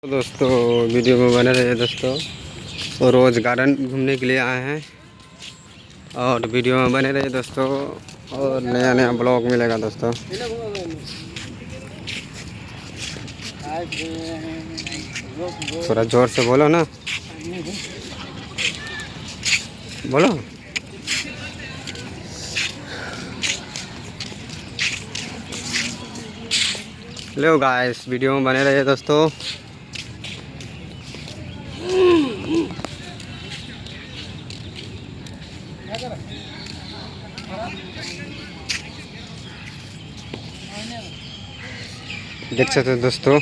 तो दोस्तों वीडियो में बने रहिए दोस्तों। और रोज़ गार्डन घूमने के लिए आए हैं और वीडियो में बने रहिए दोस्तों। और नया नया ब्लॉग मिलेगा दोस्तों। थोड़ा ज़ोर से बोलो ना, बोलो। लो गाइस, वीडियो में बने रहिए दोस्तों। देख सकते हैं दोस्तों,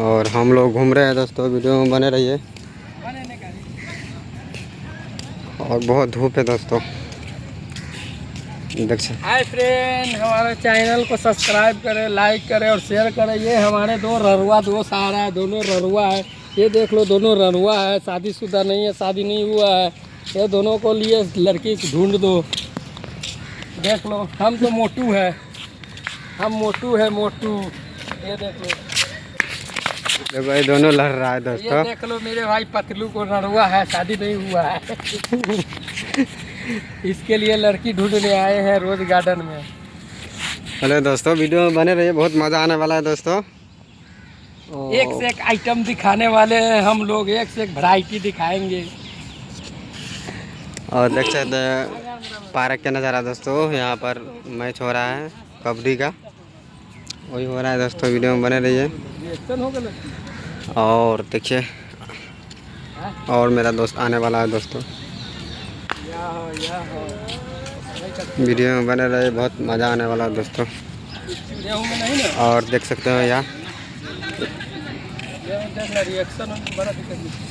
और हम लोग घूम रहे हैं दोस्तों। वीडियो में बने रहिए। और बहुत धूप है दोस्तों, देख सकते। हाय फ्रेंड, हमारे चैनल को सब्सक्राइब करें, लाइक करें और शेयर करें। ये हमारे दो ररुआ दोस्त आ रहा है, दोनों ररुआ है। ये देख लो, दोनों ररुआ है, शादीशुदा नहीं है, शादी नहीं हुआ है। ये दोनों को लिए लड़की ढूंढ दो। देख लो, हम तो मोटू है, हम मोटू है, मोटू। ये देख लो, देखो ये दोनों लड़ रहा है दोस्तों। ये देख लो, मेरे भाई पतलू को ररुआ है, शादी नहीं हुआ है। इसके लिए लड़की ढूंढने आए हैं रोज गार्डन में। हेलो दोस्तों, वीडियो में बने रहिए, बहुत मज़ा आने वाला है दोस्तों। एक से एक आइटम दिखाने वाले हैं हम लोग, एक से एक वैरायटी दिखाएंगे। और देख सकते हैं पार्क का नज़ारा दोस्तों। यहाँ पर मैच हो रहा है कबड्डी का, वही हो रहा है दोस्तों। वीडियो में बने रहिए। और देखिए, और मेरा दोस्त आने वाला है दोस्तों। वीडियो में बने रहिए, बहुत मज़ा आने वाला है दोस्तों। और देख सकते हो यहाँ,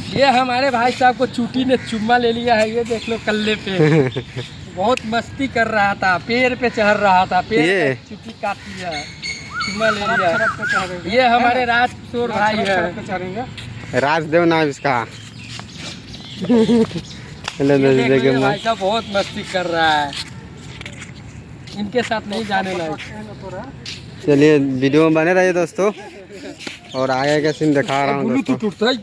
ये हमारे भाई साहब को चूटी ने चुम्मा ले लिया है। ये देख लो, कल्ले पे बहुत मस्ती कर रहा था, पेड़ पे चढ़ रहा था, पेड़ पे चूटी काट लिया, चुम्मा ले लिया। ये हमारे राजकिशोर भाई है, राजदेव नाम इसका। भाई साहब बहुत मस्ती कर रहा है, इनके साथ नहीं जाने लायक। चलिए वीडियो में बने रहिए दोस्तों। और आगे का सीन दिखा रहा हूँ दोस्तों।